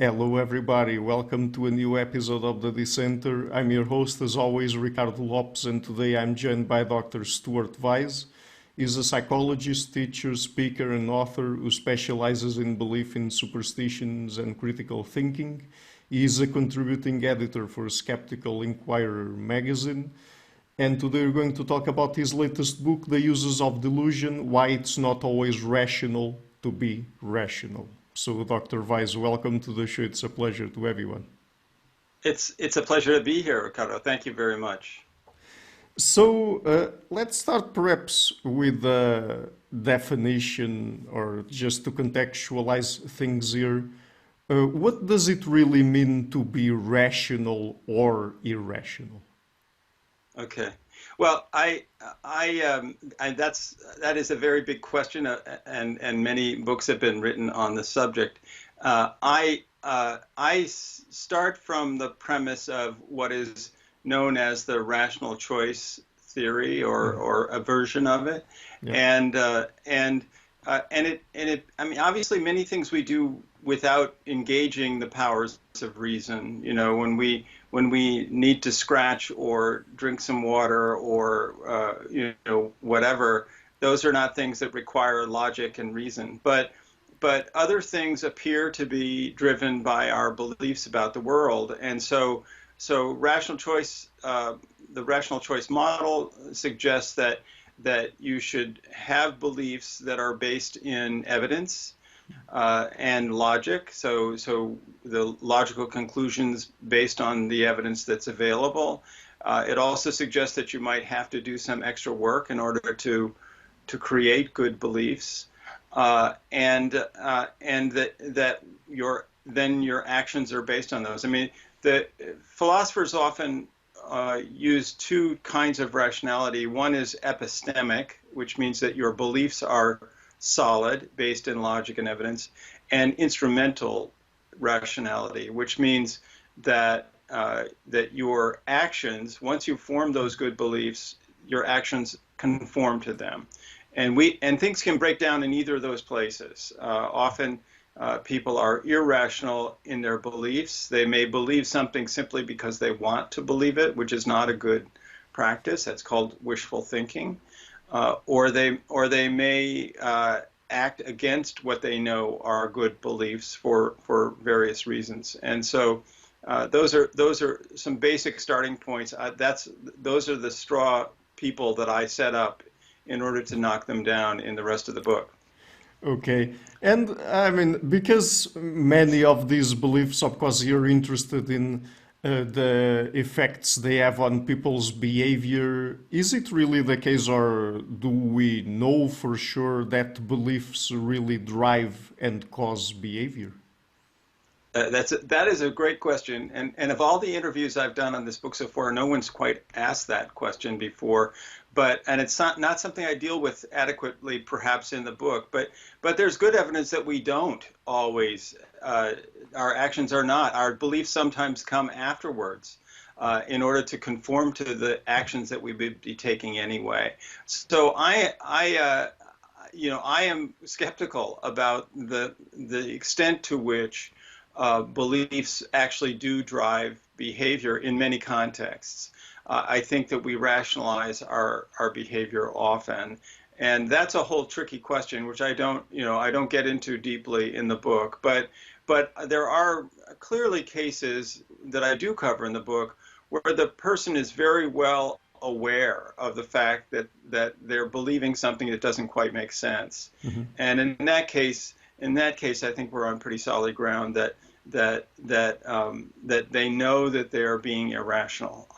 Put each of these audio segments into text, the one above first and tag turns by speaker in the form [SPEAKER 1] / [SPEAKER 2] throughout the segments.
[SPEAKER 1] Hello, everybody. Welcome to a new episode of the Dissenter. I'm your host, as always, Ricardo Lopes, and today I'm joined by Dr. Stuart Vyse. He's a psychologist, teacher, speaker, and author who specializes in belief in superstitions and critical thinking. He is a contributing editor for Skeptical Inquirer magazine. And today we're going to talk about his latest book, The Uses of Delusion, Why It's Not Always Rational to Be Rational. So, Dr. Vyse, welcome to the show. It's a pleasure to everyone.
[SPEAKER 2] It's a pleasure to be here, Ricardo. Thank you very much.
[SPEAKER 1] So, let's start perhaps with a definition, or just to contextualize things here. What does it really mean to be rational or irrational?
[SPEAKER 2] Okay. Well, that is a very big question, and many books have been written on the subject. I start from the premise of what is known as the rational choice theory, or a version of it,
[SPEAKER 1] Yeah.
[SPEAKER 2] I mean, obviously, many things we do without engaging the powers of reason. You know, when we need to scratch or drink some water or whatever, those are not things that require logic and reason. But other things appear to be driven by our beliefs about the world, and so rational choice, the rational choice model suggests that you should have beliefs that are based in evidence and logic, so the logical conclusions based on the evidence that's available. It also suggests that you might have to do some extra work in order to create good beliefs, and that your actions are based on those. I mean, the philosophers often use two kinds of rationality. One is epistemic, which means that your beliefs are solid, based in logic and evidence, and instrumental rationality, which means that your actions, once you form those good beliefs, your actions conform to them, and things can break down in either of those places. Often, people are irrational in their beliefs. They may believe something simply because they want to believe it, which is not a good practice. That's called wishful thinking. Or they may act against what they know are good beliefs for various reasons. And so those are some basic starting points. Those are the straw people that I set up in order to knock them down in the rest of the book.
[SPEAKER 1] Okay. And I mean, because many of these beliefs, of course, you're interested in the effects they have on people's behavior. Is it really the case, or do we know for sure that beliefs really drive and cause behavior?
[SPEAKER 2] That is a great question, and of all the interviews I've done on this book so far, no one's quite asked that question before. And it's not something I deal with adequately, perhaps, in the book. But there's good evidence that we don't always. Our actions are not. Our beliefs sometimes come afterwards, in order to conform to the actions that we would be taking anyway. So I am skeptical about the extent to which beliefs actually do drive behavior in many contexts. I think that we rationalize our behavior often, and that's a whole tricky question, which I don't get into deeply in the book. But there are clearly cases that I do cover in the book where the person is very well aware of the fact that they're believing something that doesn't quite make sense. Mm-hmm. And in that case, I think we're on pretty solid ground that they know that they're being irrational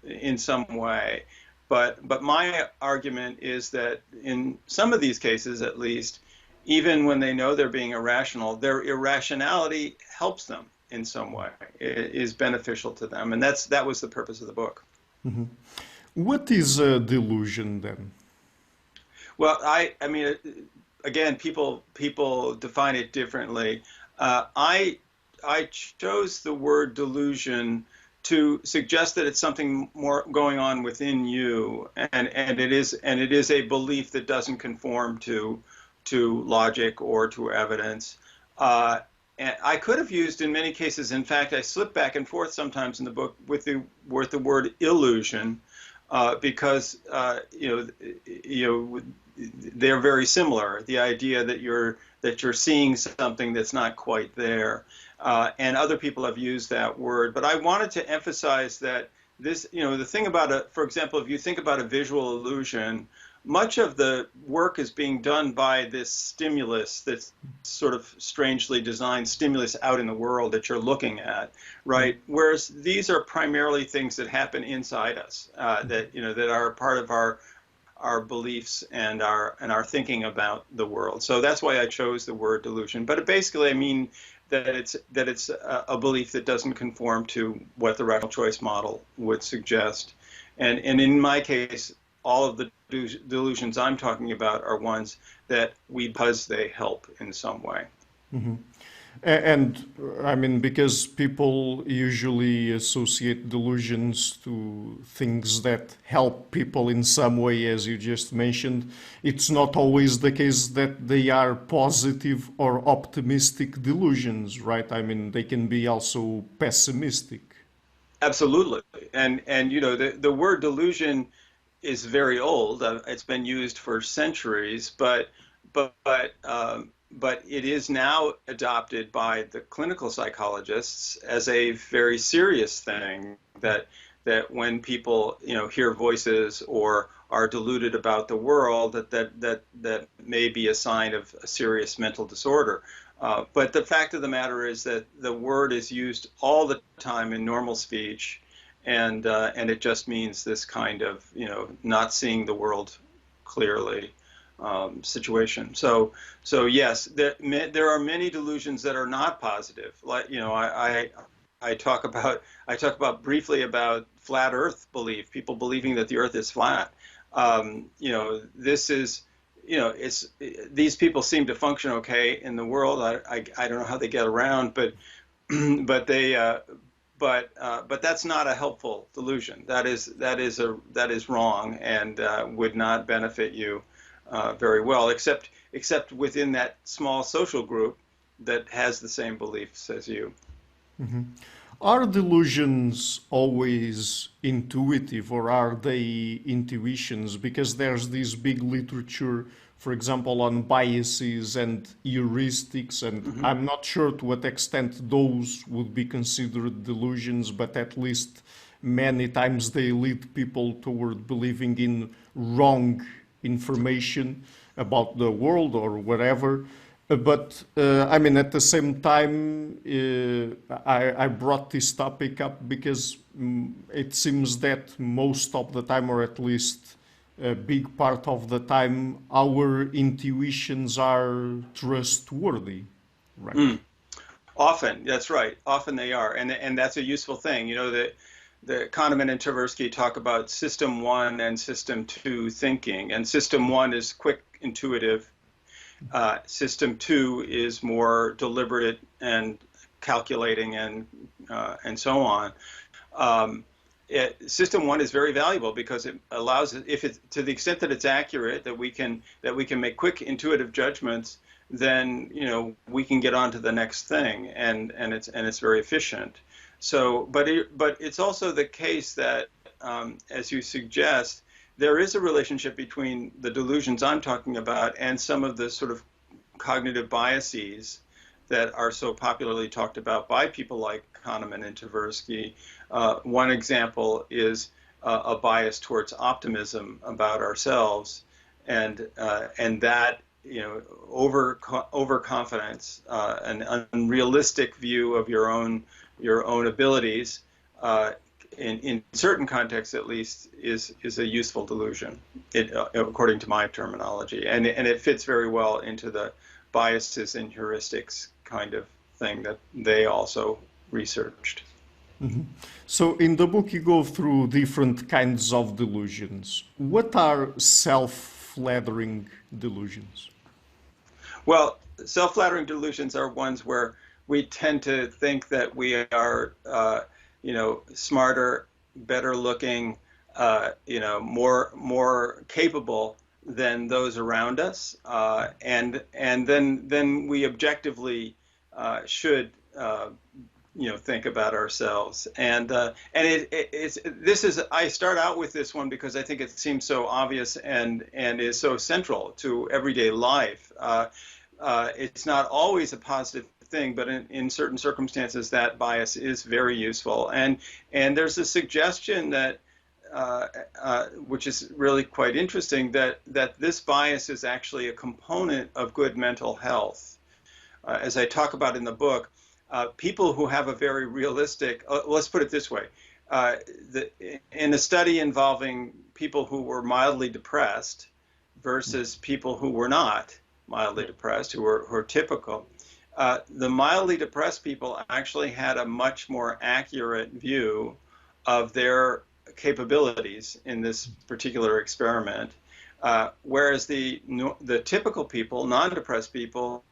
[SPEAKER 2] in some way. But my argument is that in some of these cases, at least, even when they know they're being irrational, their irrationality helps them in some way, is beneficial to them, and that was the purpose of the book.
[SPEAKER 1] Mm-hmm. What is a delusion then?
[SPEAKER 2] Well, I mean, again, people define it differently. I chose the word delusion to suggest that it's something more going on within you, and it is a belief that doesn't conform to logic or to evidence. and I could have used in many cases. In fact, I slip back and forth sometimes in the book with the word illusion, because they're very similar. The idea that you're seeing something that's not quite there, and other people have used that word. But I wanted to emphasize that this, the thing about for example, if you think about a visual illusion, much of the work is being done by this stimulus, that's sort of strangely designed stimulus out in the world that you're looking at, right? Whereas these are primarily things that happen inside us, that are part of our beliefs and our thinking about the world. So that's why I chose the word delusion. But basically, I mean that it's a belief that doesn't conform to what the rational choice model would suggest. And in my case, all of the delusions I'm talking about are ones that because they help in some way.
[SPEAKER 1] Mm-hmm. And I mean, because people usually associate delusions to things that help people in some way, as you just mentioned, it's not always the case that they are positive or optimistic delusions, right? I mean, they can be also pessimistic.
[SPEAKER 2] Absolutely. And the word delusion is very old. It's been used for centuries, but it is now adopted by the clinical psychologists as a very serious thing. That when people hear voices or are deluded about the world, that may be a sign of a serious mental disorder. But the fact of the matter is that the word is used all the time in normal speech. And it just means this kind of not seeing the world clearly situation. So yes, there are many delusions that are not positive. Like I talk about briefly about flat Earth belief. People believing that the Earth is flat. This is these people seem to function okay in the world. I don't know how they get around, but but they. But that's not a helpful delusion. That is wrong and would not benefit you very well, except within that small social group that has the same beliefs as you.
[SPEAKER 1] Mm-hmm. Are delusions always intuitive, or are they intuitions? Because there's this big literature, for example, on biases and heuristics, and
[SPEAKER 2] Mm-hmm.
[SPEAKER 1] I'm not sure to what extent those would be considered delusions, but at least many times they lead people toward believing in wrong information about the world or whatever. But I mean, at the same time, I brought this topic up because it seems that most of the time, or at least a big part of the time, our intuitions are trustworthy, right?
[SPEAKER 2] Mm. Often, that's right. Often they are, and that's a useful thing. The Kahneman and Tversky talk about system one and system two thinking, and system one is quick, intuitive. System two is more deliberate and calculating and so on. System one is very valuable because it allows, if it's to the extent that it's accurate, that we can make quick, intuitive judgments. Then we can get on to the next thing, and it's very efficient. So, but it's also the case that, as you suggest, there is a relationship between the delusions I'm talking about and some of the sort of cognitive biases that are so popularly talked about by people like Kahneman and Tversky. One example is a bias towards optimism about ourselves, and that overconfidence, an unrealistic view of your own abilities. In certain contexts, at least, is a useful delusion, according to my terminology, and it fits very well into the biases and heuristics kind of thing that they also researched.
[SPEAKER 1] Mm-hmm. So in the book you go through different kinds of delusions. What are self-flattering delusions?
[SPEAKER 2] Well, self-flattering delusions are ones where we tend to think that we are smarter, better looking, more capable than those around us, and then we objectively should think about ourselves. And I start out with this one because I think it seems so obvious and is so central to everyday life. It's not always a positive thing, but in certain circumstances that bias is very useful. And there's a suggestion that which is really quite interesting, that this bias is actually a component of good mental health. As I talk about in the book, people who have a very realistic, let's put it this way, in a study involving people who were mildly depressed versus people who were not mildly depressed, who were typical, the mildly depressed people actually had a much more accurate view of their capabilities in this particular experiment, whereas the typical people, non-depressed people,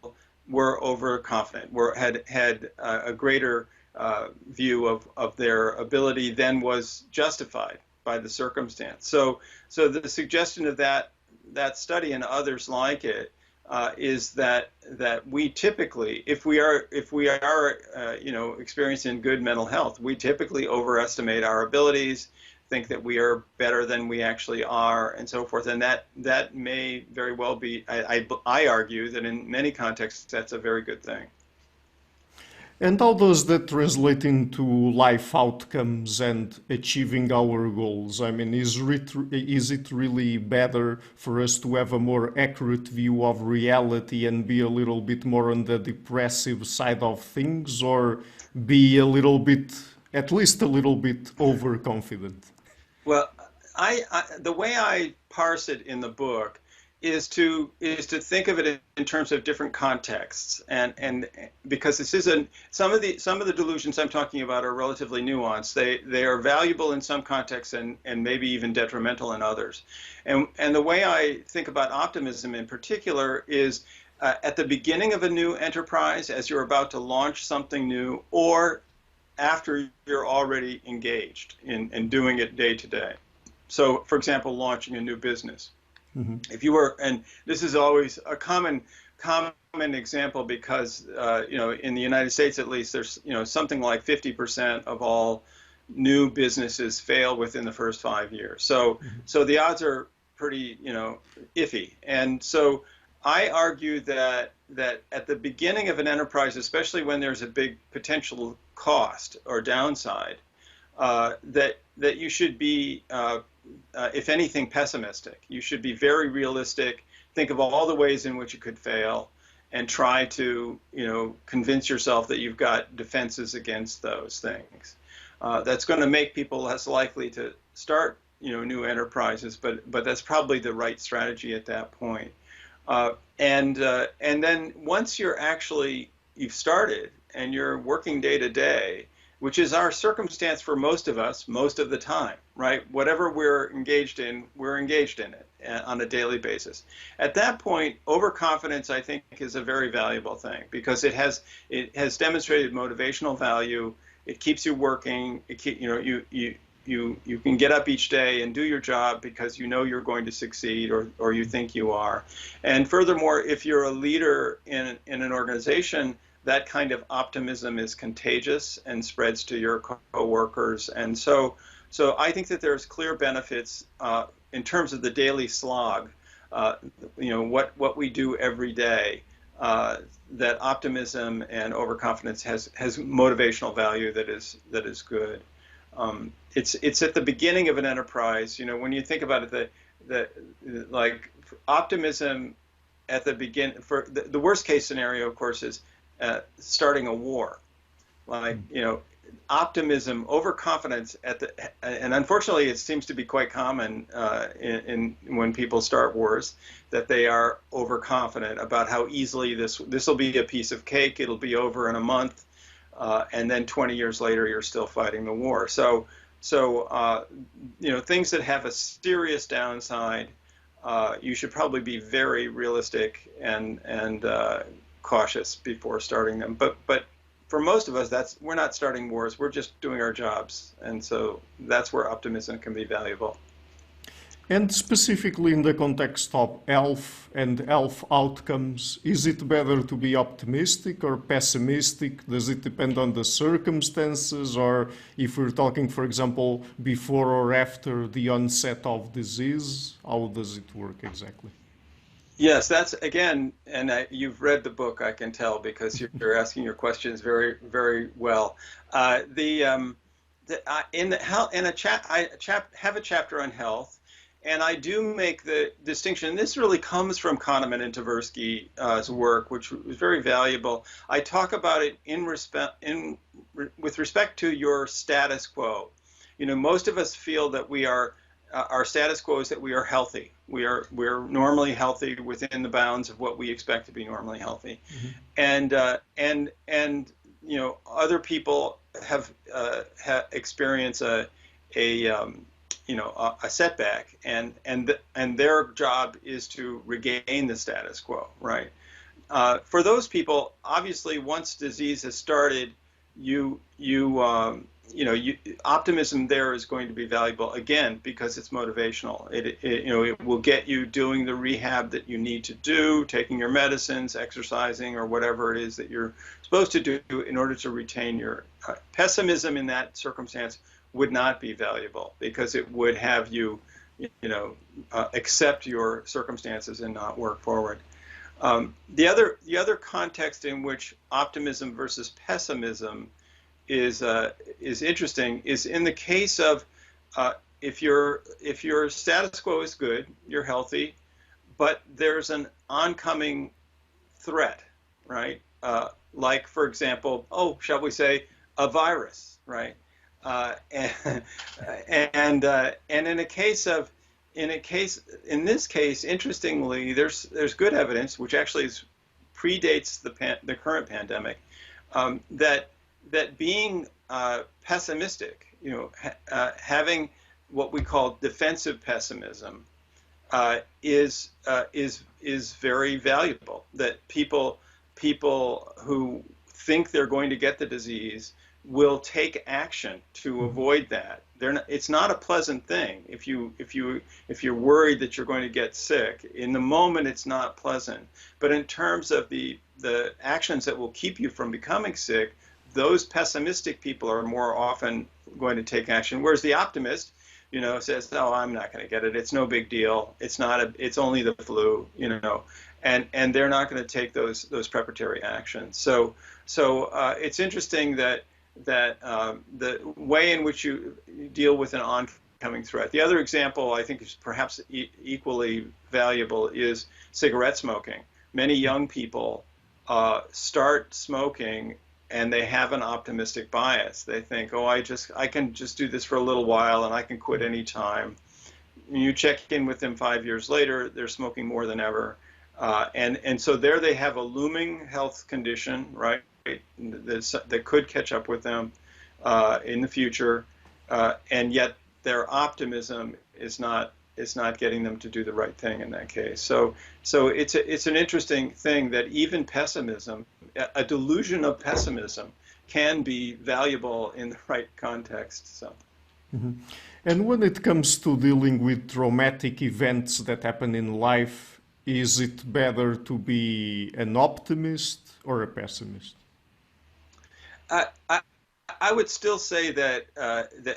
[SPEAKER 2] were overconfident, had a greater view of their ability than was justified by the circumstance. So the suggestion of that study and others like it is that we typically, if we are experiencing good mental health, we typically overestimate our abilities, think that we are better than we actually are, and so forth. And that may very well be, I argue that in many contexts that's a very good thing.
[SPEAKER 1] And how does that translate into life outcomes and achieving our goals? I mean, is it really better for us to have a more accurate view of reality and be a little bit more on the depressive side of things, or be a little bit, at least a little bit, overconfident?
[SPEAKER 2] Well, the way I parse it in the book is to think of it in terms of different contexts, and because this isn't, some of the delusions I'm talking about are relatively nuanced. They are valuable in some contexts and maybe even detrimental in others. And the way I think about optimism in particular is at the beginning of a new enterprise, as you're about to launch something new, or after you're already engaged in doing it day to day. So, for example, launching a new business. Mm-hmm. If you were, and this is always a common example because in the United States at least, there's something like 50% of all new businesses fail within the first 5 years. So so the odds are pretty iffy, and so I argue that at the beginning of an enterprise, especially when there's a big potential cost or downside, that you should be, if anything, pessimistic. You should be very realistic, think of all the ways in which it could fail, and try to convince yourself that you've got defenses against those things. That's going to make people less likely to start new enterprises, but that's probably the right strategy at that point. And then once you've started and you're working day to day, which is our circumstance for most of us, most of the time, right? Whatever we're engaged in it on a daily basis. At that point, overconfidence, I think, is a very valuable thing because it has demonstrated motivational value. It keeps you working. You can get up each day and do your job because you're going to succeed, or you think you are. And furthermore, if you're a leader in an organization, that kind of optimism is contagious and spreads to your coworkers. And so I think that there's clear benefits in terms of the daily slog, what we do every day, that optimism and overconfidence has motivational value that is good. It's at the beginning of an enterprise. When you think about it, like optimism at the beginning, for the worst case scenario, of course, is starting a war. Like optimism, overconfidence and unfortunately, it seems to be quite common in when people start wars that they are overconfident about how easily this will be a piece of cake. It'll be over in a month. And then 20 years later, you're still fighting the war. So things that have a serious downside, you should probably be very realistic and cautious before starting them. But for most of us, we're not starting wars. We're just doing our jobs, and so that's where optimism can be valuable.
[SPEAKER 1] And specifically in the context of health and health outcomes, is it better to be optimistic or pessimistic? Does it depend on the circumstances? Or if we're talking, for example, before or after the onset of disease, how does it work exactly?
[SPEAKER 2] Yes, that's again, and you've read the book, I can tell, because you're asking your questions very, very well. In the health, have a chapter on health, and I do make the distinction. And this really comes from Kahneman and Tversky's work, which was very valuable. I talk about it with respect to your status quo. You know, most of us feel that we are our status quo is that we are healthy. We're normally healthy within the bounds of what we expect to be normally healthy, and you know, other people have experienced a setback, and their job is to regain the status quo, right? For those people, obviously, once disease has started, optimism there is going to be valuable again because it's motivational. It will get you doing the rehab that you need to do, taking your medicines, exercising, or whatever it is that you're supposed to do in order to retain your pessimism in that circumstance would not be valuable because it would have you, accept your circumstances and not work forward. The other context in which optimism versus pessimism is interesting is in the case of if your status quo is good, you're healthy, but there's an oncoming threat, right? Like, for example, shall we say, a virus, right? And in this case, interestingly, there's good evidence, which actually predates the current pandemic, that being pessimistic, having what we call defensive pessimism, is very valuable. That people who think they're going to get the disease will take action to avoid that. It's not a pleasant thing. If you're worried that you're going to get sick, in the moment it's not pleasant. But in terms of the actions that will keep you from becoming sick, those pessimistic people are more often going to take action. Whereas the optimist, says, "Oh, I'm not going to get it. It's no big deal. It's only the flu," and they're not going to take those preparatory actions. So it's interesting that the way in which you deal with an oncoming threat. The other example I think is perhaps equally valuable is cigarette smoking. Many young people start smoking and they have an optimistic bias. They think, I can just do this for a little while and I can quit any time. You check in with them 5 years later, they're smoking more than ever. And so there they have a looming health condition, right, that could catch up with them in the future, and yet their optimism is not getting them to do the right thing in that case. So it's an interesting thing that even pessimism, a delusion of pessimism, can be valuable in the right context. So.
[SPEAKER 1] Mm-hmm. And when it comes to dealing with traumatic events that happen in life, is it better to be an optimist or a pessimist?
[SPEAKER 2] I would still say that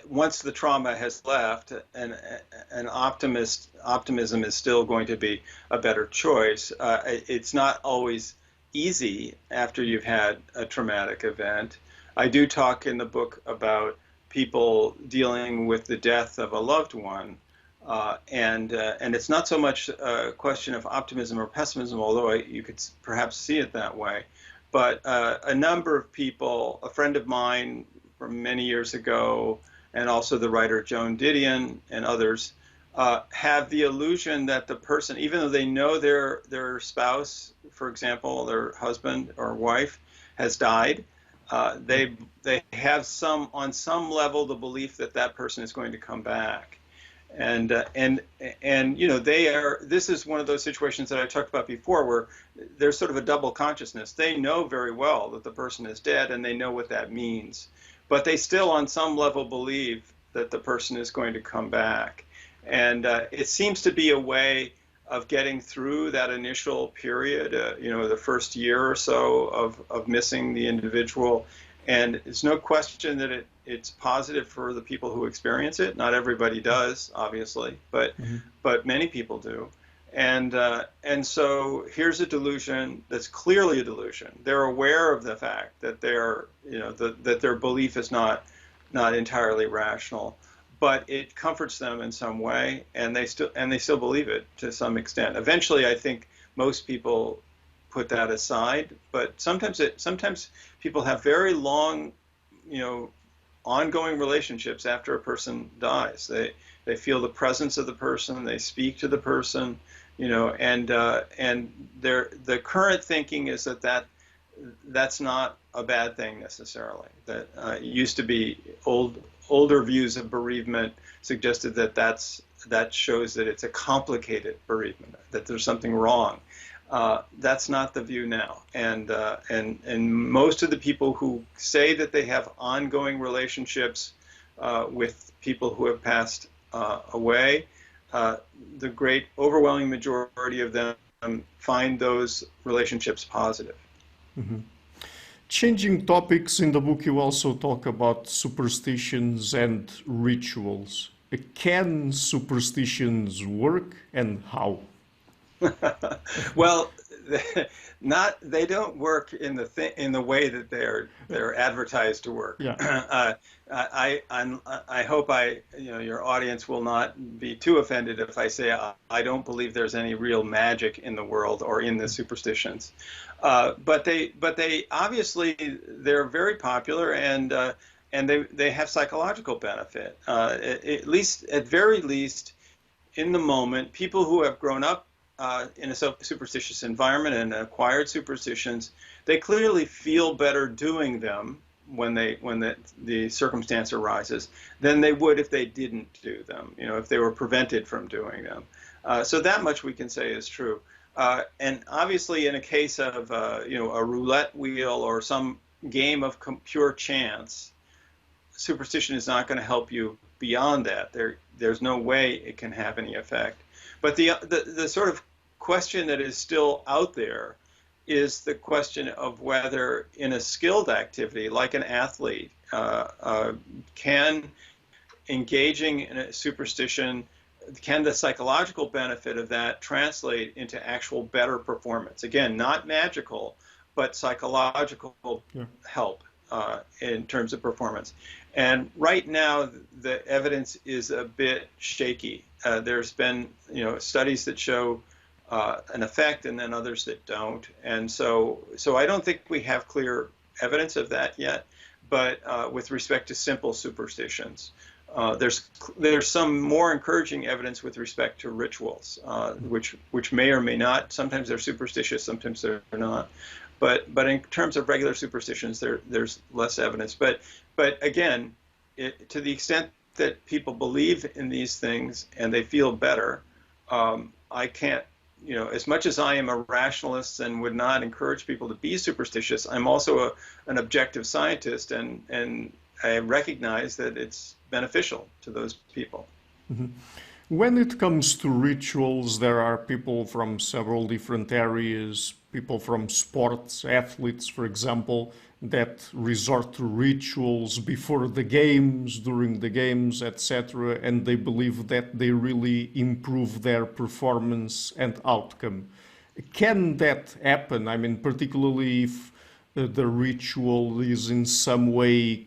[SPEAKER 2] once the trauma has left, an optimism is still going to be a better choice. It's not always easy after you've had a traumatic event. I do talk in the book about people dealing with the death of a loved one, and it's not so much a question of optimism or pessimism, although you could perhaps see it that way. But a number of people, a friend of mine from many years ago, and also the writer Joan Didion and others, have the illusion that the person, even though they know their spouse, for example, their husband or wife, has died, they have on some level the belief that that person is going to come back. And this is one of those situations that I talked about before where there's sort of a double consciousness. They know very well that the person is dead and they know what that means, but they still on some level believe that the person is going to come back. And it seems to be a way of getting through that initial period, the first year or so of missing the individual. And it's no question that it's positive for the people who experience it. Not everybody does, obviously, but many people do. And so here's a delusion that's clearly a delusion. They're aware of the fact that that their belief is not entirely rational, but it comforts them in some way, and they still believe it to some extent. Eventually, I think most people put that aside, but sometimes people have very long, ongoing relationships after a person dies. They feel the presence of the person, they speak to the person, and the current thinking is that's not a bad thing necessarily. That it used to be older views of bereavement suggested that shows that it's a complicated bereavement, that there's something wrong. That's not the view now, and most of the people who say that they have ongoing relationships with people who have passed away, the great overwhelming majority of them find those relationships positive.
[SPEAKER 1] Mm-hmm. Changing topics, in the book you also talk about superstitions and rituals. Can superstitions work, and how?
[SPEAKER 2] Well, they don't work in the way that they're advertised to work.
[SPEAKER 1] Yeah.
[SPEAKER 2] I hope your audience will not be too offended if I say I don't believe there's any real magic in the world or in the superstitions, but they obviously they're very popular, and they have psychological benefit. At very least, in the moment, people who have grown up in a superstitious environment and acquired superstitions, they clearly feel better doing them when the circumstance arises than they would if they didn't do them, if they were prevented from doing them. So that much we can say is true. And obviously in a case of a roulette wheel or some game of pure chance, superstition is not going to help you beyond that. There's no way it can have any effect. But the sort of question that is still out there is the question of whether in a skilled activity, like an athlete, can engaging in a superstition, can the psychological benefit of that translate into actual better performance? Again, not magical, but psychological help in terms of performance. And right now, the evidence is a bit shaky. There's been, studies that show an effect, and then others that don't. And so I don't think we have clear evidence of that yet. But with respect to simple superstitions, there's some more encouraging evidence with respect to rituals, which may or may not. Sometimes they're superstitious, sometimes they're not. But in terms of regular superstitions, there's less evidence. But again, to the extent that people believe in these things and they feel better, I can't, as much as I am a rationalist and would not encourage people to be superstitious, I'm also an objective scientist, and I recognize that it's beneficial to those people.
[SPEAKER 1] Mm-hmm. When it comes to rituals, there are people from several different areas, people from sports, athletes, for example, that resort to rituals before the games, during the games, etc., and they believe that they really improve their performance and outcome. Can that happen? I mean, particularly if the ritual is in some way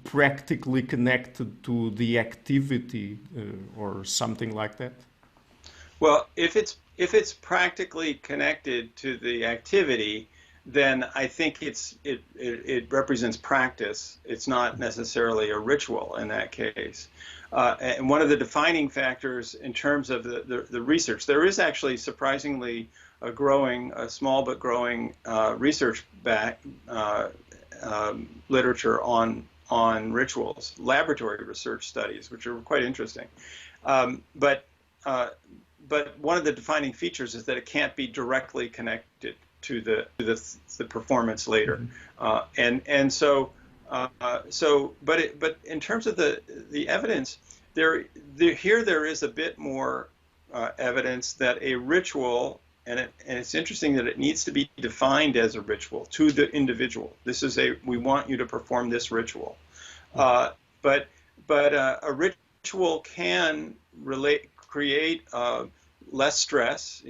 [SPEAKER 1] practically connected to the activity or something like that?
[SPEAKER 2] Well, if it's practically connected to the activity, then I think it represents practice. It's not necessarily a ritual in that case. And one of the defining factors in terms of the research, there is actually surprisingly a small but growing research literature on rituals, laboratory research studies, which are quite interesting. But one of the defining features is that it can't be directly connected to the performance later, but in terms of the evidence, here there is a bit more evidence that a ritual, and it's interesting that it needs to be defined as a ritual to the individual. This is we want you to perform this ritual, but a ritual can create less stress,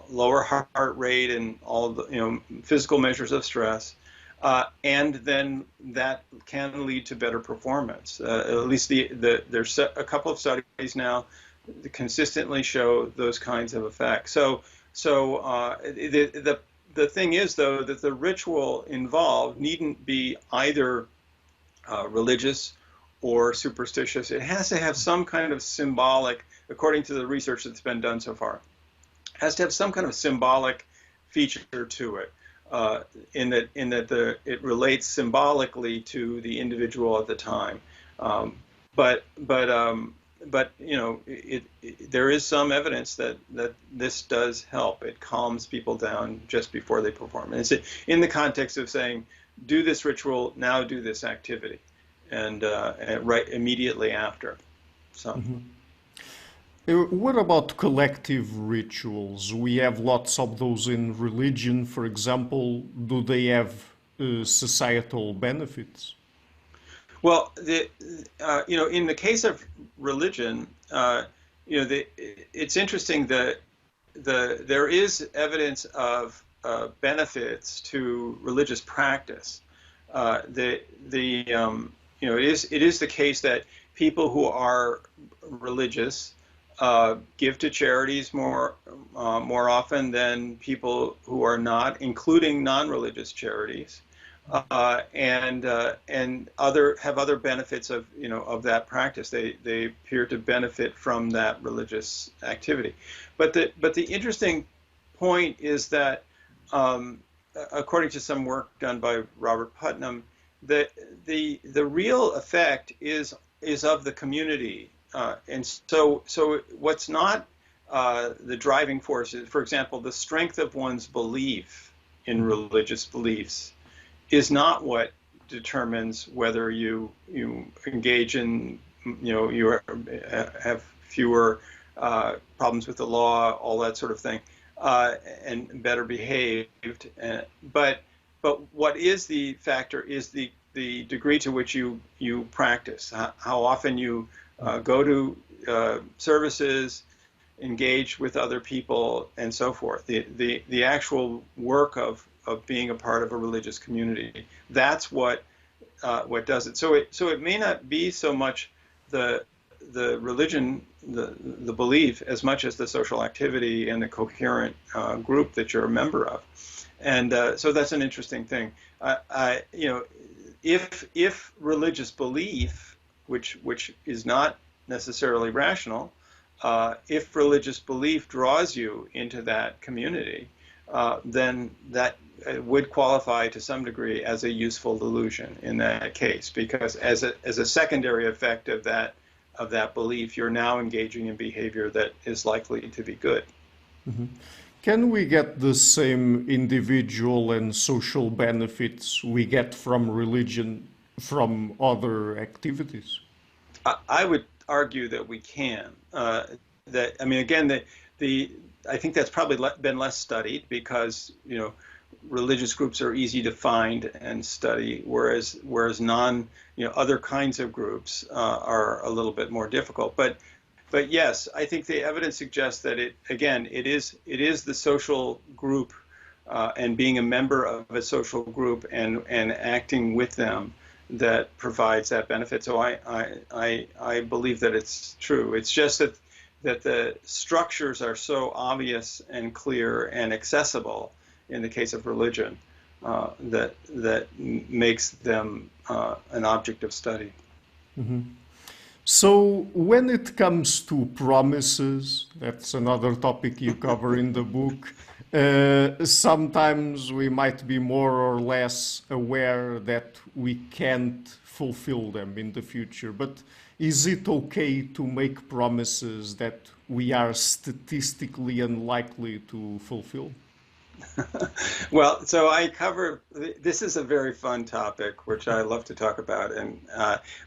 [SPEAKER 2] lower heart rate and all the physical measures of stress. And then that can lead to better performance. At least there's a couple of studies now that consistently show those kinds of effects. So the thing is, though, that the ritual involved needn't be either religious or superstitious. It has to have some kind of symbolic, according to the research that's been done so far, has to have some kind of symbolic feature to it. In that it relates symbolically to the individual at the time, but there is some evidence that this does help. It calms people down just before they perform, and it's in the context of saying, do this ritual, now do this activity, and right immediately after. So. Mm-hmm.
[SPEAKER 1] What about collective rituals? We have lots of those in religion, for example. Do they have societal benefits?
[SPEAKER 2] Well, in the case of religion, it's interesting that there is evidence of benefits to religious practice. It is the case that people who are religious give to charities more often than people who are not, including non-religious charities, and have other benefits of that practice. They appear to benefit from that religious activity. But the interesting point is that, according to some work done by Robert Putnam, that the real effect is of the community. And so what's not the driving force is, for example, the strength of one's belief in religious beliefs is not what determines whether you engage in, you have fewer problems with the law, all that sort of thing, and better behaved. But what is the factor is the degree to which you practice, how often you go to services, engage with other people, and so forth. The actual work of being a part of a religious community. That's what does it. So it may not be so much the religion, the belief, as much as the social activity and the coherent group that you're a member of. And so that's an interesting thing. If religious belief, which is not necessarily rational, if religious belief draws you into that community, then that would qualify to some degree as a useful delusion in that case, because as a secondary effect of that belief, you're now engaging in behavior that is likely to be good.
[SPEAKER 1] Mm-hmm. Can we get the same individual and social benefits we get from religion from other activities?
[SPEAKER 2] I would argue that we can. I think that's probably been less studied because religious groups are easy to find and study, whereas other kinds of groups are a little bit more difficult. But yes, I think the evidence suggests that it is the social group and being a member of a social group and acting with them that provides that benefit. So I believe that it's true. It's just that the structures are so obvious and clear and accessible in the case of religion that makes them an object of study.
[SPEAKER 1] Mm-hmm. So when it comes to promises, that's another topic you cover in the book. Sometimes we might be more or less aware that we can't fulfill them in the future. But is it okay to make promises that we are statistically unlikely to fulfill?
[SPEAKER 2] Well, so I cover, this is a very fun topic, which I love to talk about, and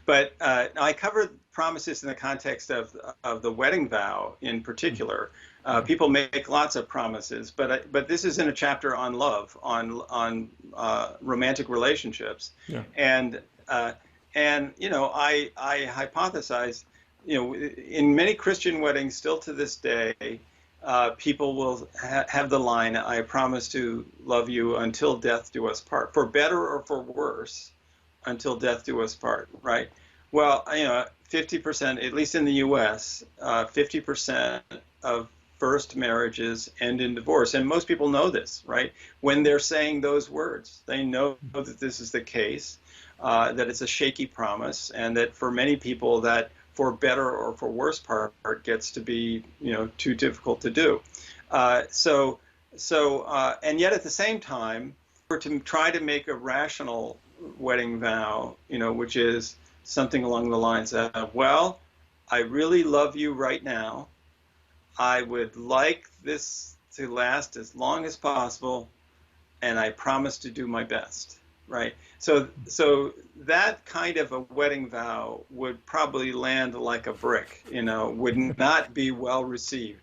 [SPEAKER 2] but I cover promises in the context of the wedding vow in particular. People make lots of promises, but this is in a chapter on love, on romantic relationships,
[SPEAKER 1] Yeah.
[SPEAKER 2] and I hypothesize, in many Christian weddings still to this day, people will have the line, "I promise to love you until death do us part," for better or for worse, until death do us part, right? Well, 50%, at least in the U.S., 50% of first marriages end in divorce. And most people know this, right? When they're saying those words, they know that this is the case, that it's a shaky promise, and that for many people that for better or for worse part gets to be, too difficult to do. And yet at the same time, we're to try to make a rational wedding vow, which is something along the lines of, well, I really love you right now. I would like this to last as long as possible, and I promise to do my best, right? So that kind of a wedding vow would probably land like a brick, would not be well received.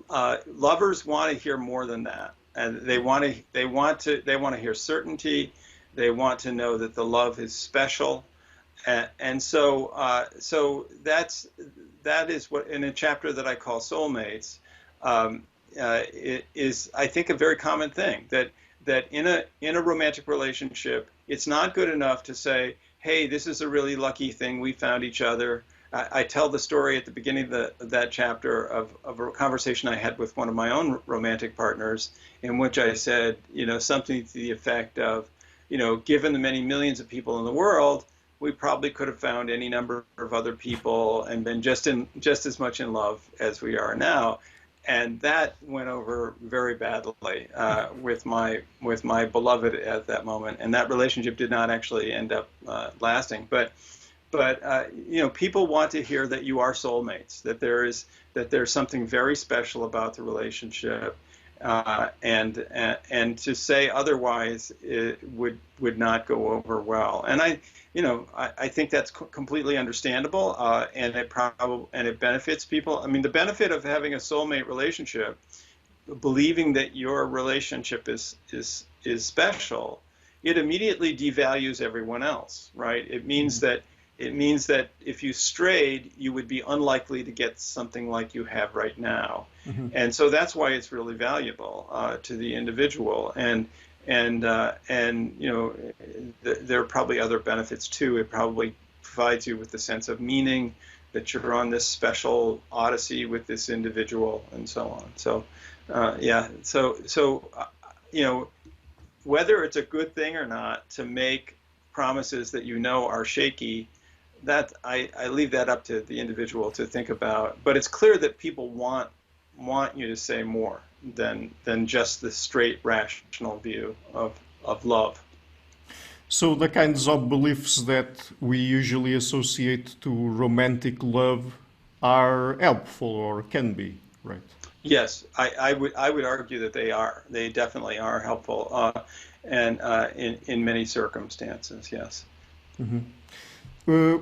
[SPEAKER 2] Lovers want to hear more than that, and they want to hear certainty. They want to know that the love is special, and so that is what in a chapter that I call Soulmates, it is, I think, a very common thing that in a romantic relationship, it's not good enough to say, hey, this is a really lucky thing, we found each other. I tell the story at the beginning of that chapter of a conversation I had with one of my own romantic partners, in which I said, something to the effect of, given the many millions of people in the world, we probably could have found any number of other people and been just as much in love as we are now. And that went over very badly with my beloved at that moment, and that relationship did not actually end up lasting. But people want to hear that you are soulmates, that there's something very special about the relationship, and to say otherwise it would not go over well. And I think that's completely understandable, and it benefits people. I mean, the benefit of having a soulmate relationship, believing that your relationship is special, it immediately devalues everyone else, right? It means that if you strayed, you would be unlikely to get something like you have right now, and so that's why it's really valuable to the individual. And there are probably other benefits too. It probably provides you with a sense of meaning, that you're on this special odyssey with this individual, and so on. So, whether it's a good thing or not to make promises that are shaky, that I leave that up to the individual to think about. But it's clear that people want you to say more than just the straight rational view of love.
[SPEAKER 1] So the kinds of beliefs that we usually associate to romantic love are helpful, or can be, right?
[SPEAKER 2] Yes, I would argue that they are. They definitely are helpful, and in many circumstances, yes.
[SPEAKER 1] Mm-hmm.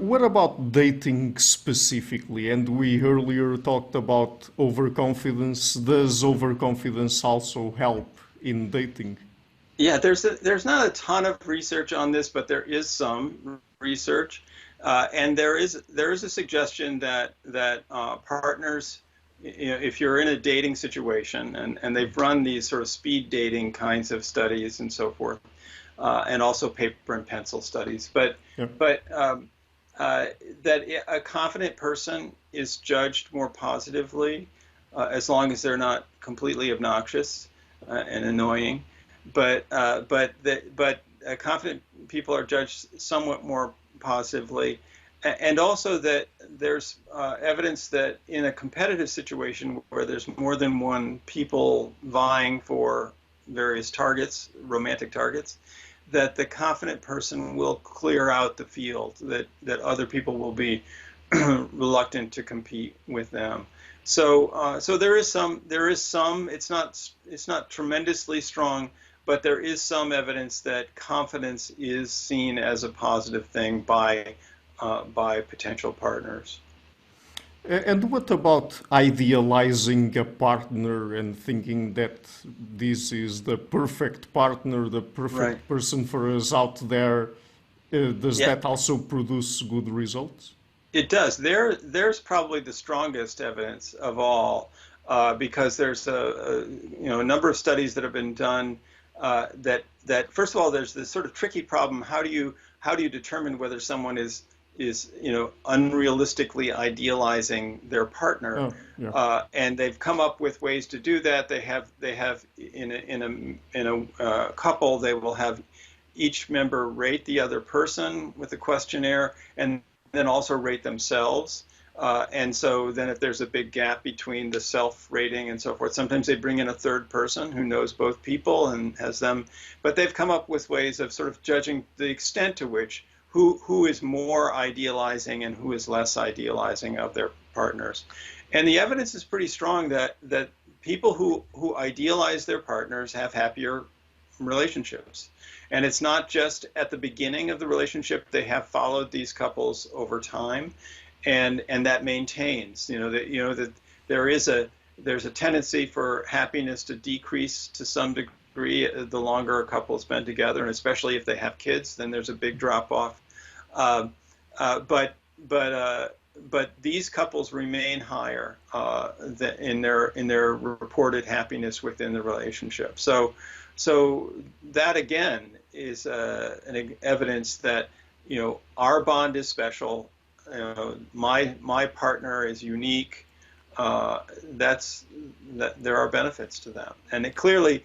[SPEAKER 1] What about dating specifically? And we earlier talked about overconfidence. Does overconfidence also help in dating?
[SPEAKER 2] Yeah, there's not a ton of research on this, but there is some research, and there is a suggestion that partners, if you're in a dating situation, and they've run these sort of speed dating kinds of studies and so forth, and also paper and pencil studies, but that a confident person is judged more positively as long as they're not completely obnoxious and annoying. But confident people are judged somewhat more positively, and also that there's evidence that in a competitive situation where there's more than one people vying for various targets, romantic targets, that the confident person will clear out the field, that other people will be reluctant to compete with them. So there is some. It's not tremendously strong, but there is some evidence that confidence is seen as a positive thing by potential partners.
[SPEAKER 1] And what about idealizing a partner and thinking that this is the perfect partner, the
[SPEAKER 2] Right.
[SPEAKER 1] perfect person for us out there? Does
[SPEAKER 2] Yeah,
[SPEAKER 1] that also produce good results?
[SPEAKER 2] it does. There's probably the strongest evidence of all, because there's a number of studies that have been done, that first of all, there's this sort of tricky problem. How do you determine whether someone is unrealistically idealizing their partner?
[SPEAKER 1] Oh, yeah.
[SPEAKER 2] And they've come up with ways to do that. They have in a couple, they will have each member rate the other person with a questionnaire, and then also rate themselves. And so then if there's a big gap between the self-rating and so forth, sometimes they bring in a third person who knows both people and has them. But they've come up with ways of sort of judging the extent to which who is more idealizing and who is less idealizing of their partners. And the evidence is pretty strong that people who idealize their partners have happier relationships. And it's not just at the beginning of the relationship. They have followed these couples over time, and that maintains. That there's a tendency for happiness to decrease to some degree the longer a couple has been together, and especially if they have kids, then there's a big drop off. But these couples remain higher in their reported happiness within the relationship. So that again is an evidence that our bond is special. My partner is unique. That there are benefits to them, and it clearly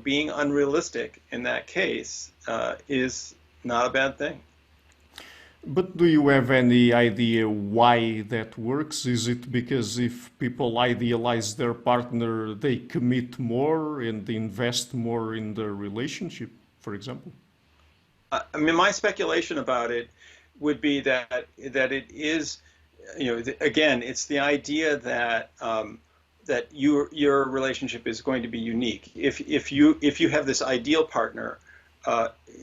[SPEAKER 2] being unrealistic in that case is not a bad thing.
[SPEAKER 1] But do you have any idea why that works? Is it because if people idealize their partner, they commit more and invest more in the relationship, for example?
[SPEAKER 2] I mean, my speculation about it would be that it is, again, it's the idea that that your relationship is going to be unique. If you have this ideal partner,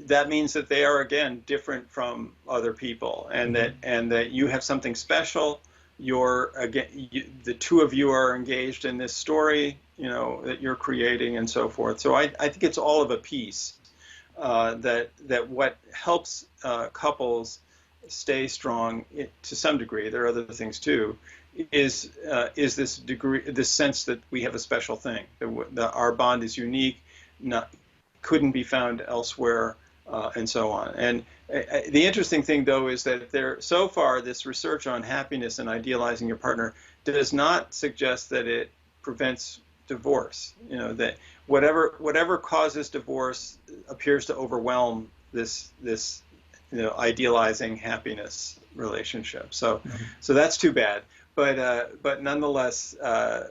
[SPEAKER 2] that means that they are again different from other people, and that you have something special. The two of you are engaged in this story, that you're creating, and so forth. So I think it's all of a piece. That what helps couples stay strong to some degree, there are other things too, is this sense that we have a special thing, that our bond is unique, couldn't be found elsewhere, and so on. And the interesting thing, though, is that so far this research on happiness and idealizing your partner does not suggest that it prevents divorce. That whatever causes divorce appears to overwhelm this idealizing happiness relationship. So that's too bad. But nonetheless,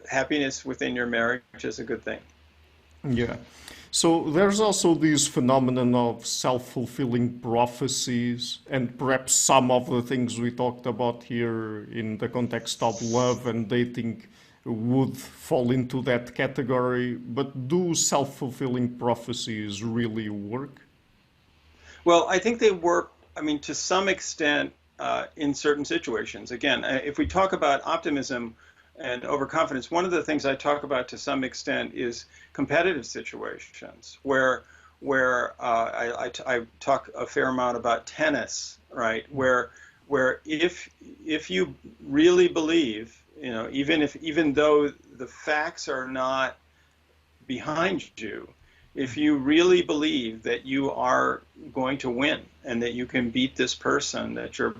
[SPEAKER 2] happiness within your marriage is a good thing.
[SPEAKER 1] Yeah. So there's also this phenomenon of self-fulfilling prophecies, and perhaps some of the things we talked about here in the context of love and dating would fall into that category. But do self-fulfilling prophecies really work?
[SPEAKER 2] Well, I think they work, I mean, to some extent in certain situations. Again, if we talk about optimism and overconfidence, one of the things I talk about to some extent is competitive situations where I talk a fair amount about tennis, right? Where if you really believe, even though the facts are not behind you, if you really believe that you are going to win and that you can beat this person that you're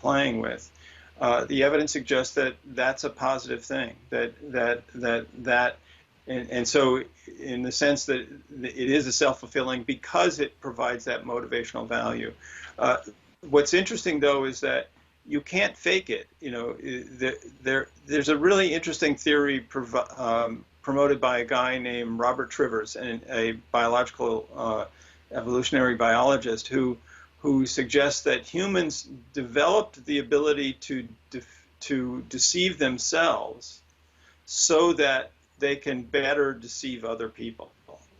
[SPEAKER 2] playing with, the evidence suggests that that's a positive thing. And so, in the sense that it is a self-fulfilling because it provides that motivational value. What's interesting, though, is that you can't fake it. There's a really interesting theory promoted by a guy named Robert Trivers, a biological evolutionary biologist, who suggests that humans developed the ability to deceive themselves so that they can better deceive other people,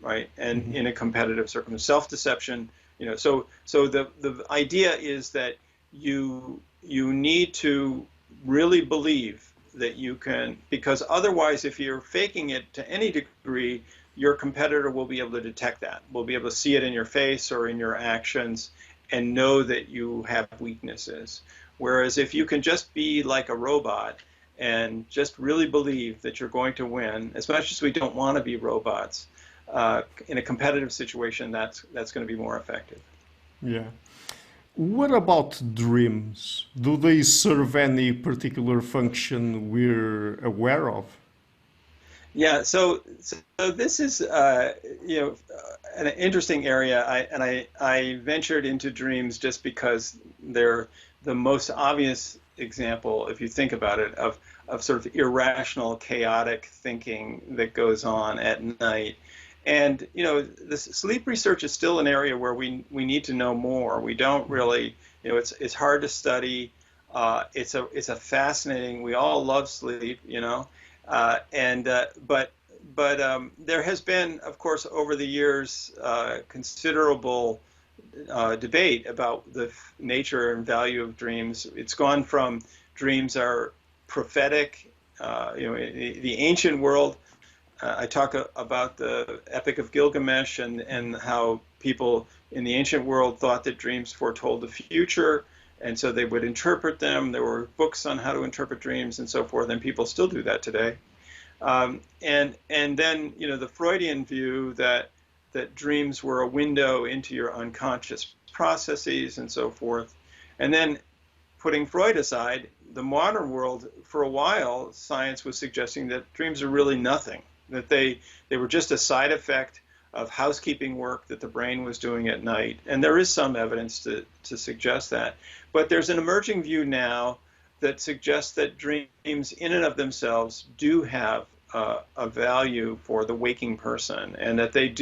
[SPEAKER 2] right? And in a competitive circumstance, self-deception, so the idea is that you need to really believe that you can, because otherwise, if you're faking it to any degree, your competitor will be able to detect that, will be able to see it in your face or in your actions and know that you have weaknesses. Whereas if you can just be like a robot and just really believe that you're going to win, as much as we don't want to be robots, in a competitive situation, that's going to be more effective.
[SPEAKER 1] Yeah. What about dreams? Do they serve any particular function we're aware of?
[SPEAKER 2] Yeah, so this is an interesting area. I ventured into dreams just because they're the most obvious example, if you think about it, of sort of irrational, chaotic thinking that goes on at night. And the sleep research is still an area where we need to know more. We don't really, it's hard to study. It's a fascinating. We all love sleep, but there has been, of course, over the years, considerable debate about the nature and value of dreams. It's gone from dreams are prophetic, the ancient world. I talk about the Epic of Gilgamesh and how people in the ancient world thought that dreams foretold the future, and so they would interpret them. There were books on how to interpret dreams and so forth, and people still do that today. And then the Freudian view that dreams were a window into your unconscious processes and so forth. And then putting Freud aside, the modern world, for a while, science was suggesting that dreams are really nothing, that they were just a side effect of housekeeping work that the brain was doing at night. And there is some evidence to suggest that. But there's an emerging view now that suggests that dreams in and of themselves do have a value for the waking person, and that they,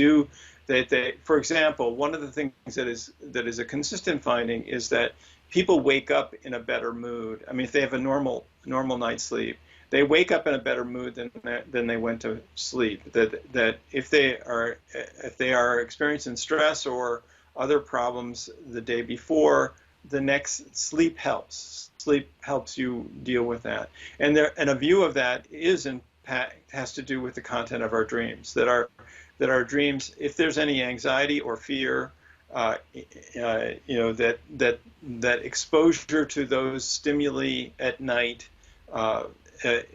[SPEAKER 2] for example, one of the things that is a consistent finding is that people wake up in a better mood. I mean, if they have a normal night's sleep, they wake up in a better mood than they went to sleep. That if they are experiencing stress or other problems the day before, the next sleep helps. Sleep helps you deal with that. And a view of that has to do with the content of our dreams. That our dreams, if there's any anxiety or fear, that exposure to those stimuli at night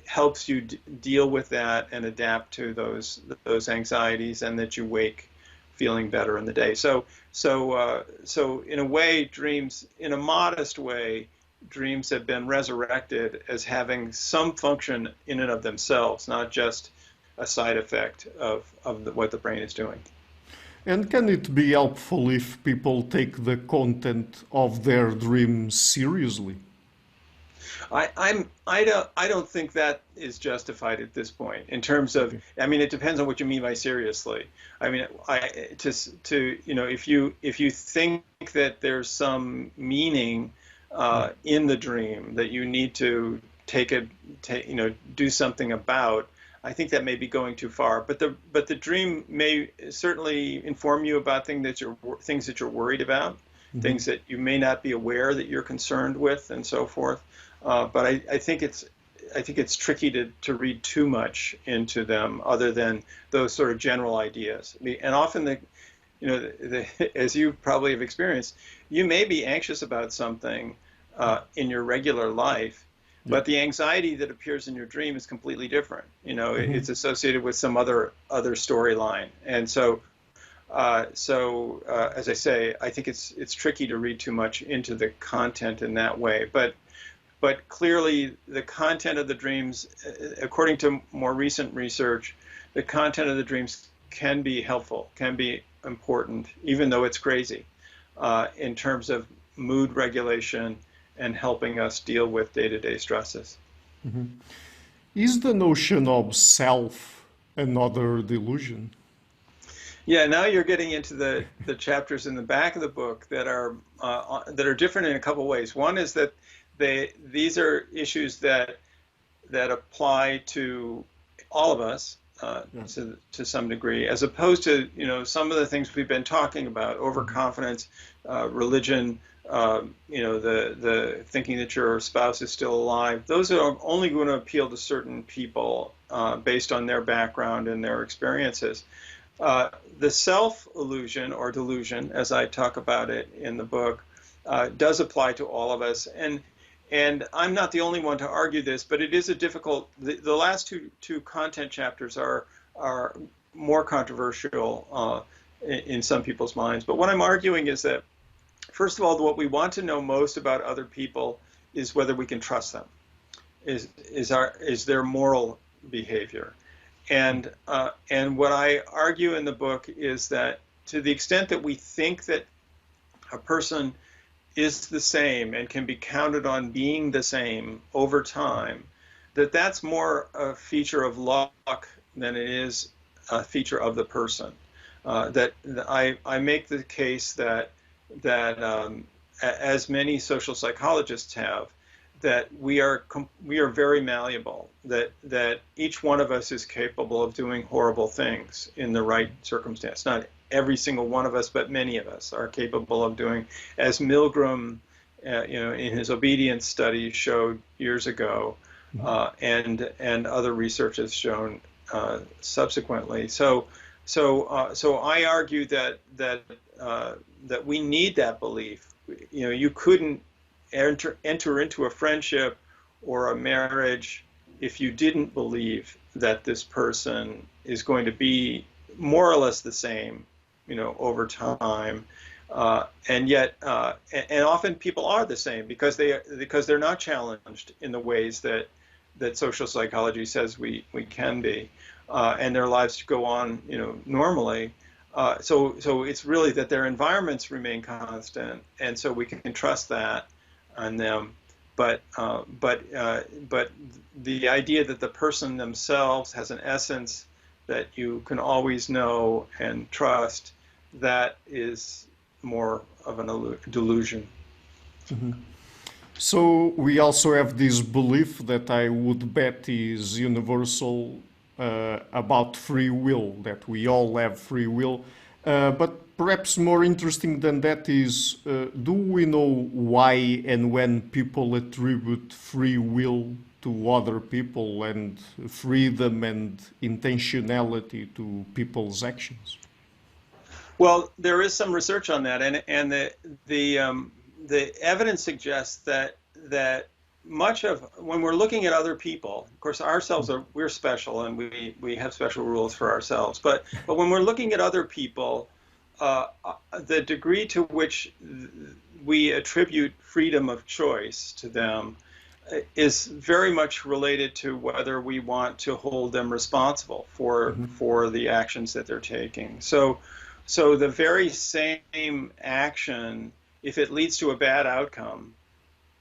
[SPEAKER 2] helps you deal with that and adapt to those anxieties, and that you wake feeling better in the day. So in a way, dreams, in a modest way, dreams have been resurrected as having some function in and of themselves, not just a side effect of what the brain is doing.
[SPEAKER 1] And can it be helpful if people take the content of their dreams seriously?
[SPEAKER 2] I don't think that is justified at this point in terms of. I mean, it depends on what you mean by seriously. I mean, if you think that there's some meaning in the dream that you need to do something about, I think that may be going too far. But the dream may certainly inform you about things that you're worried about, things that you may not be aware that you're concerned with, and so forth. But I think it's tricky to read too much into them, other than those sort of general ideas. And often as you probably have experienced, you may be anxious about something in your regular life, but the anxiety that appears in your dream is completely different. It's associated with some other storyline. And so as I say, I think it's tricky to read too much into the content in that way. But clearly, the content of the dreams, according to more recent research, the content of the dreams can be helpful, can be important, even though it's crazy, in terms of mood regulation and helping us deal with day-to-day stresses.
[SPEAKER 1] Is the notion of self another delusion?
[SPEAKER 2] Yeah, now you're getting into the chapters in the back of the book that are different in a couple ways. One is that these are issues that apply to all of us to some degree, as opposed to some of the things we've been talking about: overconfidence, religion, the thinking that your spouse is still alive. Those are only going to appeal to certain people based on their background and their experiences. The self-illusion or delusion, as I talk about it in the book, does apply to all of us. And I'm not the only one to argue this, but it is a difficult. The last two content chapters are more controversial in some people's minds. But what I'm arguing is that, first of all, what we want to know most about other people is whether we can trust them, is their moral behavior. And what I argue in the book is that to the extent that we think that a person is the same and can be counted on being the same over time, that's more a feature of luck than it is a feature of the person. That I make the case that as many social psychologists have, that we are very malleable, that each one of us is capable of doing horrible things in the right circumstance. Not every single one of us, but many of us are capable of doing, as Milgram, in his obedience study showed years ago, and other research has shown subsequently. So I argue that we need that belief. You couldn't enter into a friendship or a marriage if you didn't believe that this person is going to be more or less the same, over time, and yet, and often people are the same because they're not challenged in the ways that social psychology says we can be, and their lives go on, normally. So it's really that their environments remain constant, and so we can trust that on them. But the idea that the person themselves has an essence that you can always know and trust, that is more of a delusion.
[SPEAKER 1] Mm-hmm. So we also have this belief that I would bet is universal about free will, that we all have free will. But perhaps more interesting than that is, do we know why and when people attribute free will to other people and freedom and intentionality to people's actions?
[SPEAKER 2] Well, there is some research on that, and the evidence suggests that much of when we're looking at other people, of course, we're special and we have special rules for ourselves. But when we're looking at other people, the degree to which we attribute freedom of choice to them is very much related to whether we want to hold them responsible for the actions that they're taking. So the very same action, if it leads to a bad outcome,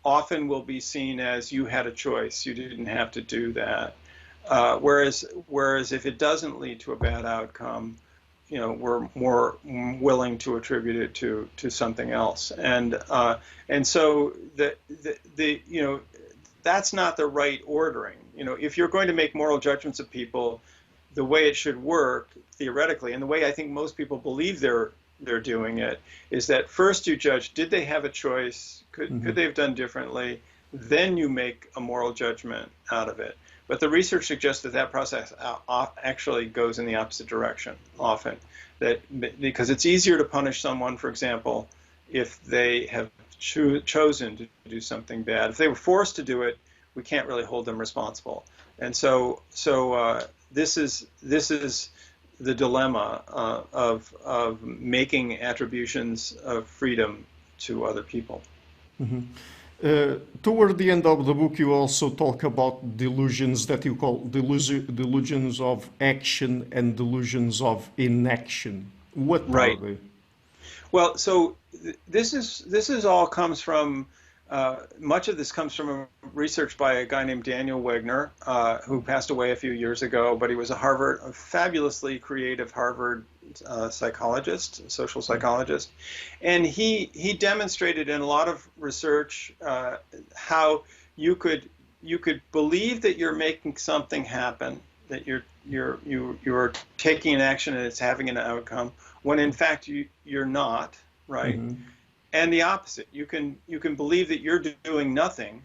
[SPEAKER 2] often will be seen as you had a choice, you didn't have to do that. Whereas if it doesn't lead to a bad outcome, we're more willing to attribute it to something else. And so that's not the right ordering. If you're going to make moral judgments of people, the way it should work theoretically, and the way I think most people believe they're doing it, is that first you judge, did they have a choice? Could they have done differently? Then you make a moral judgment out of it. But the research suggests that process actually goes in the opposite direction often. Because it's easier to punish someone, for example, if they have chosen to do something bad. If they were forced to do it, we can't really hold them responsible. And so this is the dilemma of making attributions of freedom to other people.
[SPEAKER 1] Mm-hmm. Toward the end of the book, you also talk about delusions that you call delusions of action and delusions of inaction. What are they?
[SPEAKER 2] Well, so this is all comes from much of this comes from research by a guy named Daniel Wegner, who passed away a few years ago. But he was a fabulously creative Harvard psychologist, social psychologist, and he demonstrated in a lot of research how you could believe that you're making something happen, that you're taking an action and it's having an outcome, when in fact you're not, right?
[SPEAKER 1] Mm-hmm.
[SPEAKER 2] And the opposite, you can believe that you're doing nothing,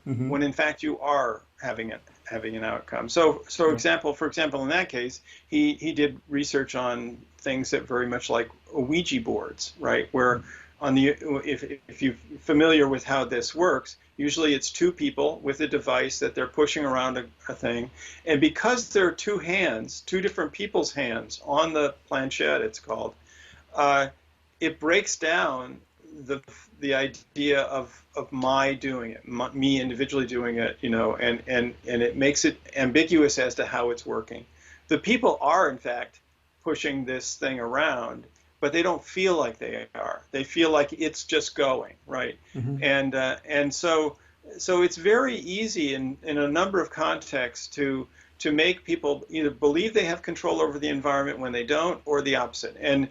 [SPEAKER 1] Mm-hmm.
[SPEAKER 2] when in fact you are having an outcome. So
[SPEAKER 1] Yeah.
[SPEAKER 2] for example, in that case, he did research on things that very much like Ouija boards, right? Where on the if you're familiar with how this works, usually it's two people with a device that they're pushing around a thing, and because there are two hands, two different people's hands on the planchette, it's called, it breaks down the idea of my doing it, me individually doing it, and it makes it ambiguous as to how it's working. The people are in fact pushing this thing around, but they don't feel like they are. They feel like it's just going, right?
[SPEAKER 1] Mm-hmm.
[SPEAKER 2] And so it's very easy in a number of contexts to make people either believe they have control over the environment when they don't, or the opposite. And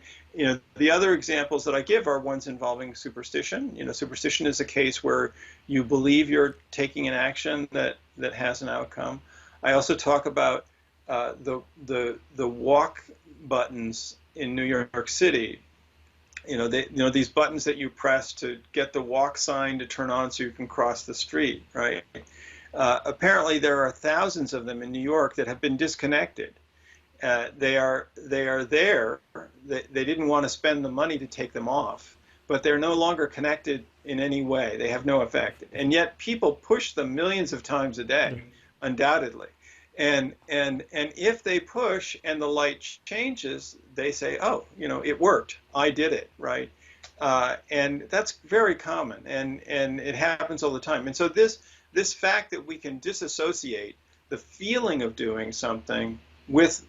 [SPEAKER 2] the other examples that I give are ones involving superstition. Superstition is a case where you believe you're taking an action that has an outcome. I also talk about the walk buttons in New York City. These buttons that you press to get the walk sign to turn on so you can cross the street, right? Apparently, there are thousands of them in New York that have been disconnected. They are there. They didn't want to spend the money to take them off, but they're no longer connected in any way. They have no effect, and yet people push them millions of times a day, undoubtedly. And if they push and the light changes, they say, "Oh, it worked. I did it, right?" And that's very common, and it happens all the time. And so this fact that we can disassociate the feeling of doing something with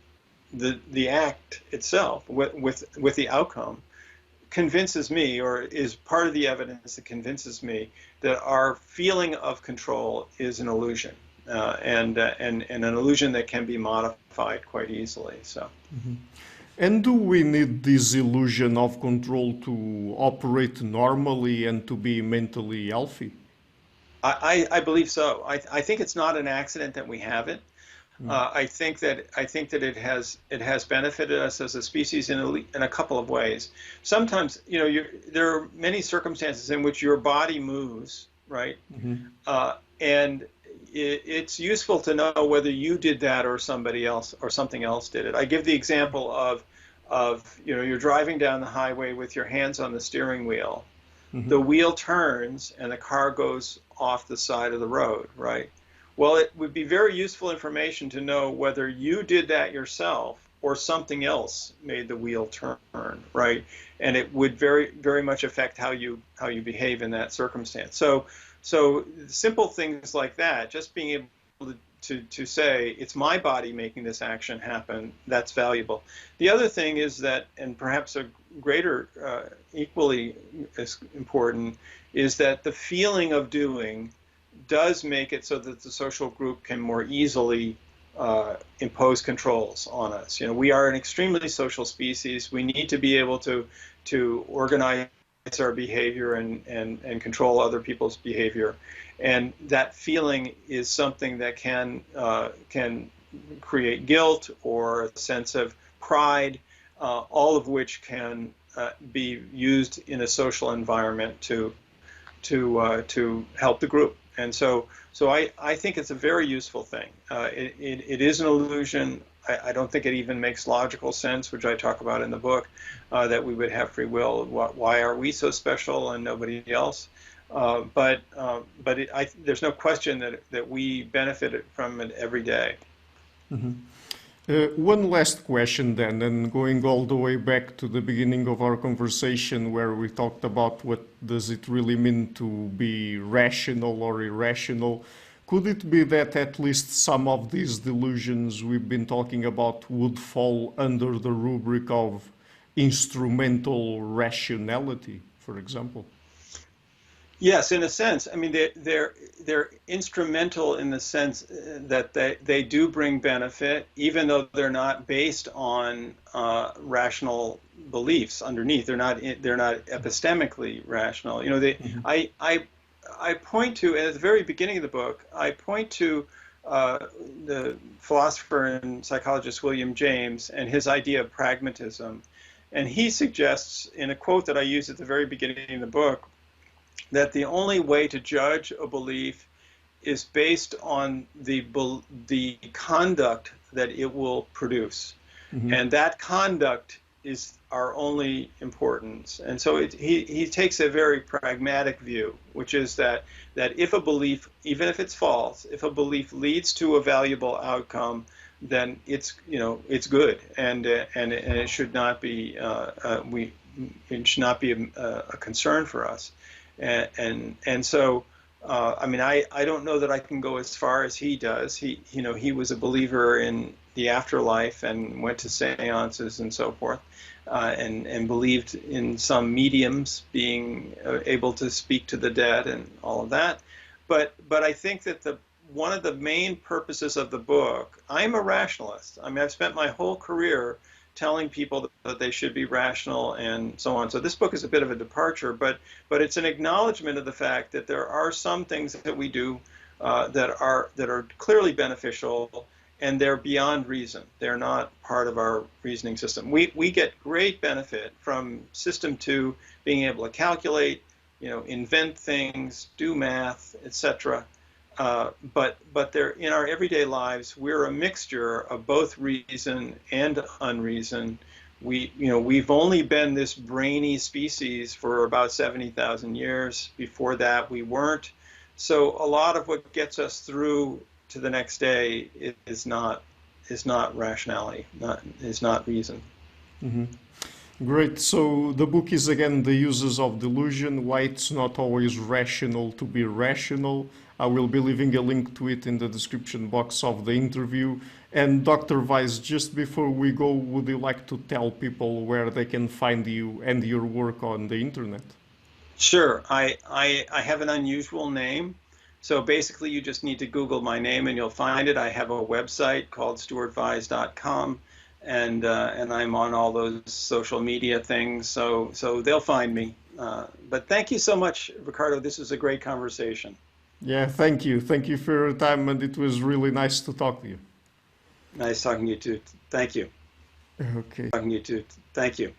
[SPEAKER 2] the act itself, with the outcome, convinces me, or is part of the evidence that convinces me, that our feeling of control is an illusion, and an illusion that can be modified quite easily. So.
[SPEAKER 1] Mm-hmm. And do we need this illusion of control to operate normally and to be mentally healthy?
[SPEAKER 2] I believe so. I think it's not an accident that we have it. I think that it has benefited us as a species in a couple of ways. Sometimes, there are many circumstances in which your body moves, right?
[SPEAKER 1] Mm-hmm.
[SPEAKER 2] And it's useful to know whether you did that or somebody else or something else did it. I give the example of you're driving down the highway with your hands on the steering wheel.
[SPEAKER 1] Mm-hmm.
[SPEAKER 2] The wheel turns and the car goes off the side of the road, right? Well, it would be very useful information to know whether you did that yourself or something else made the wheel turn, right? And it would very, very much affect how you behave in that circumstance. So simple things like that, just being able to say, it's my body making this action happen, that's valuable. The other thing is that, and perhaps a greater, equally as important, is that the feeling of doing does make it so that the social group can more easily impose controls on us. We are an extremely social species. We need to be able to organize our behavior and control other people's behavior. And that feeling is something that can create guilt or a sense of pride, all of which can be used in a social environment to help the group. And so I think it's a very useful thing. It is an illusion. I don't think it even makes logical sense, which I talk about in the book, that we would have free will. Why are we so special and nobody else? But there's no question that we benefit from it every day.
[SPEAKER 1] Mm-hmm. One last question then, and going all the way back to the beginning of our conversation where we talked about what does it really mean to be rational or irrational. Could it be that at least some of these delusions we've been talking about would fall under the rubric of instrumental rationality, for example?
[SPEAKER 2] Yes, in a sense. I mean, they're instrumental in the sense that they do bring benefit, even though they're not based on rational beliefs underneath. They're not epistemically rational. You know,
[SPEAKER 1] Mhm.
[SPEAKER 2] I point to, and at the very beginning of the book, I point to uh, the philosopher and psychologist William James and his idea of pragmatism. And he suggests, in a quote that I use at the very beginning of the book, that the only way to judge a belief is based on the conduct that it will produce,
[SPEAKER 1] Mhm.
[SPEAKER 2] and that conduct is our only importance. And so he takes a very pragmatic view, which is that if a belief, even if it's false, if a belief leads to a valuable outcome, then it's good, and it should not be we it should not be a concern for us. And so I mean, I don't know that I can go as far as he does. He was a believer in the afterlife and went to seances and so forth, and believed in some mediums being able to speak to the dead and all of that. But I think that the one of the main purposes of the book, I'm a rationalist. I mean, I've spent my whole career telling people that they should be rational and so on. So this book is a bit of a departure, but it's an acknowledgement of the fact that there are some things that we do that are clearly beneficial, and they're beyond reason. They're not part of our reasoning system. We get great benefit from system two being able to calculate, invent things, do math, etc. But they're in our everyday lives. We're a mixture of both reason and unreason. We've only been this brainy species for about 70,000 years. Before that, we weren't. So a lot of what gets us through to the next day is not rationality, is not reason.
[SPEAKER 1] Mhm. Great. So the book is again The Uses of Delusion, Why It's Not Always Rational to Be Rational. I will be leaving a link to it in the description box of the interview. And Dr. Vyse, just before we go, would you like to tell people where they can find you and your work on the internet?
[SPEAKER 2] Sure. I have an unusual name. So basically, you just need to Google my name and you'll find it. I have a website called stuartvyse.com, and I'm on all those social media things. So they'll find me. But thank you so much, Ricardo. This was a great conversation.
[SPEAKER 1] Yeah, thank you. Thank you for your time, and it was really nice to talk to you.
[SPEAKER 2] Nice talking to you too. Thank you.
[SPEAKER 1] Okay.
[SPEAKER 2] Talking to you too. Thank you.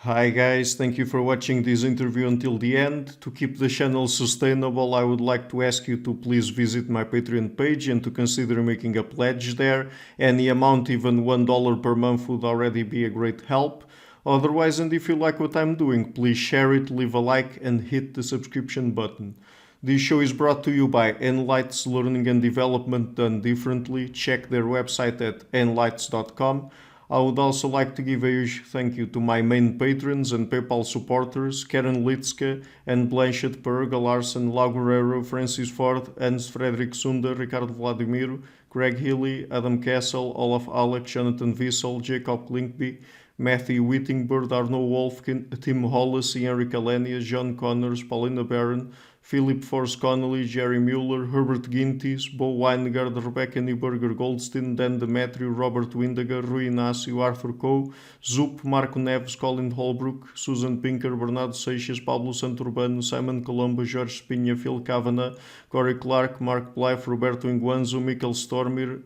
[SPEAKER 1] Hi guys, thank you for watching this interview until the end. To keep the channel sustainable, I would like to ask you to please visit my Patreon page and to consider making a pledge there. Any amount, even $1 per month, would already be a great help. Otherwise, and if you like what I'm doing, please share it, leave a like, and hit the subscription button. This show is brought to you by Enlights Learning and Development Done Differently. Check their website at enlights.com. I would also like to give a huge thank you to my main patrons and PayPal supporters, Karen Litska and Blanchett Perga, Larson, Lau Guerrero, Francis Ford, Hans Frederick Sunder, Ricardo Vladimiro, Greg Healy, Adam Castle, Olaf Alex, Jonathan Vissel, Jacob Klinkby, Matthew Whittingbird, Arno Wolfkin, Tim Hollis, Henrik Alenia, John Connors, Paulina Barron, Philip Force Connolly, Jerry Mueller, Herbert Gintis, Bo Weingard, Rebecca Nieberger Goldstein, Dan Demetriou, Robert Windiger, Rui Inácio, Arthur Coe, Zup, Marco Neves, Colin Holbrook, Susan Pinker, Bernardo Seixas, Pablo Santurbano, Simon Colombo, Jorge Spinha, Phil Kavanagh, Corey Clark, Mark Blythe, Roberto Inguanzo, Michael Stormir,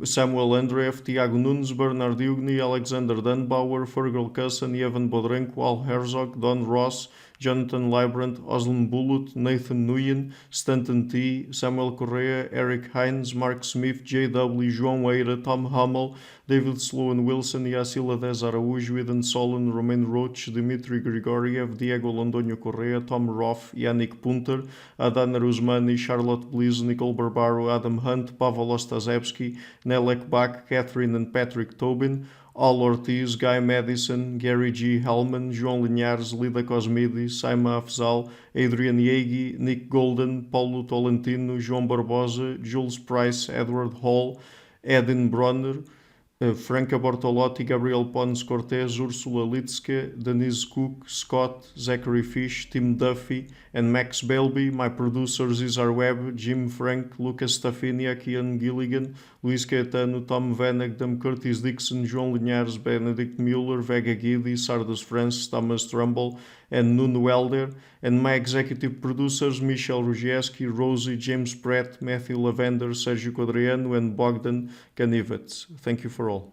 [SPEAKER 1] Samuel Andreev, Tiago Nunes, Bernard Ugni, Alexander Dunbauer, Fergal Cusson, Evan Bodrenko, Al Herzog, Don Ross, Jonathan Librand, Oslan Bullitt, Nathan Nguyen, Stanton T, Samuel Correa, Eric Hines, Mark Smith, J.W., João Eira, Tom Hummel, David Sloan Wilson, Yacila Dez Araújo, Eden Solon, Romain Roach, Dmitry Grigoriev, Diego Londonio Correa, Tom Roth, Yannick Punter, Adana Rusmani, Charlotte Bliss, Nicole Barbaro, Adam Hunt, Pavel Ostazewski, Nelek Bach, Catherine and Patrick Tobin, Al Ortiz, Guy Madison, Gary G. Hellman, João Linhares, Lida Cosmides, Saima Afzal, Adrian Yegi, Nick Golden, Paulo Tolentino, João Barbosa, Jules Price, Edward Hall, Edin Bronner, Franca Bortolotti, Gabriel Pons Cortez, Ursula Litzke, Denise Cook, Scott, Zachary Fish, Tim Duffy, and Max Belby. My producers Isar Webb, Jim Frank, Lucas Stafiniak, Ian Gilligan, Luís Caetano, Tom Vanagdam, Curtis Dixon, João Linhares, Benedict Mueller, Vega Guidi, Sardas France, Thomas Trumbull, and Nuno Elder. And my executive producers Michel Rugieski, Rosie, James Pratt, Matthew Lavender, Sergio Quadriano, and Bogdan Kanivets. Thank you for all.